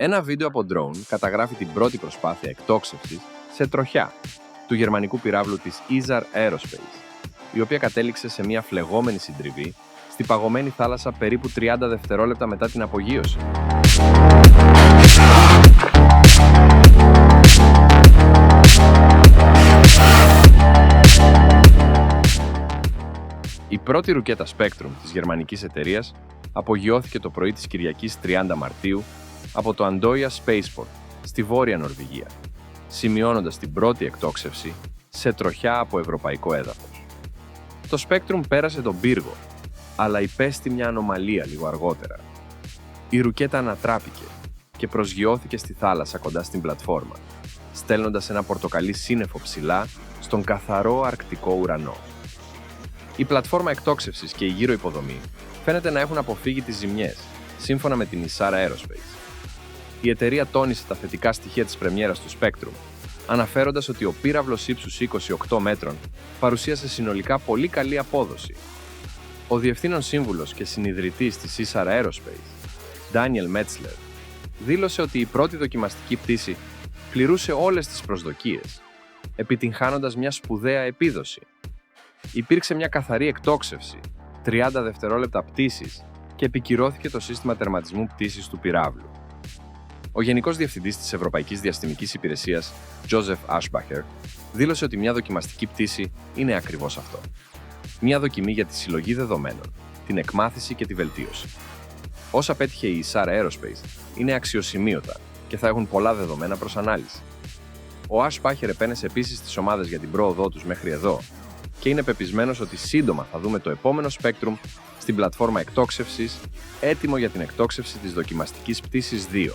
Ένα βίντεο από drone καταγράφει την πρώτη προσπάθεια εκτόξευσης σε τροχιά του γερμανικού πυράβλου της Isar Aerospace, η οποία κατέληξε σε μια φλεγόμενη συντριβή στη παγωμένη θάλασσα περίπου 30 δευτερόλεπτα μετά την απογείωση. Η πρώτη ρουκέτα Spectrum της γερμανικής εταιρείας απογειώθηκε το πρωί της Κυριακής 30 Μαρτίου από το Andoya Spaceport στη Βόρεια Νορβηγία, σημειώνοντας την πρώτη εκτόξευση σε τροχιά από ευρωπαϊκό έδαφος. Το Spectrum πέρασε τον πύργο, αλλά υπέστη μια ανομαλία λίγο αργότερα. Η ρουκέτα ανατράπηκε και προσγειώθηκε στη θάλασσα κοντά στην πλατφόρμα, στέλνοντας ένα πορτοκαλί σύννεφο ψηλά στον καθαρό αρκτικό ουρανό. Η πλατφόρμα εκτόξευσης και η γύρω υποδομή φαίνεται να έχουν αποφύγει τις ζημιές, σύμφωνα με την Isar Aerospace. Η εταιρεία τόνισε τα θετικά στοιχεία της πρεμιέρας του Spectrum, αναφέροντας ότι ο πύραυλος ύψους 28 μέτρων παρουσίασε συνολικά πολύ καλή απόδοση. Ο διευθύνων σύμβουλος και συνιδρυτής της Isar Aerospace, Daniel Metzler, δήλωσε ότι η πρώτη δοκιμαστική πτήση πληρούσε όλες τις προσδοκίες, επιτυγχάνοντας μια σπουδαία επίδοση. Υπήρξε μια καθαρή εκτόξευση, 30 δευτερόλεπτα πτήσης και επικυρώθηκε το σύστημα τερματισμού πτήσης του πυράβλου. Ο Γενικός Διευθυντής της Ευρωπαϊκής Διαστημικής Υπηρεσίας, Joseph Aschbacher, δήλωσε ότι μια δοκιμαστική πτήση είναι ακριβώς αυτό. Μια δοκιμή για τη συλλογή δεδομένων, την εκμάθηση και τη βελτίωση. Όσα πέτυχε η Isar Aerospace είναι αξιοσημείωτα και θα έχουν πολλά δεδομένα προς ανάλυση. Ο Aschbacher επένεσε επίσης τις ομάδες για την πρόοδό τους μέχρι εδώ και είναι πεπισμένος ότι σύντομα θα δούμε το επόμενο Spectrum στην πλατφόρμα εκτόξευσης, έτοιμο για την εκτόξευση της δοκιμαστικής πτήσης 2.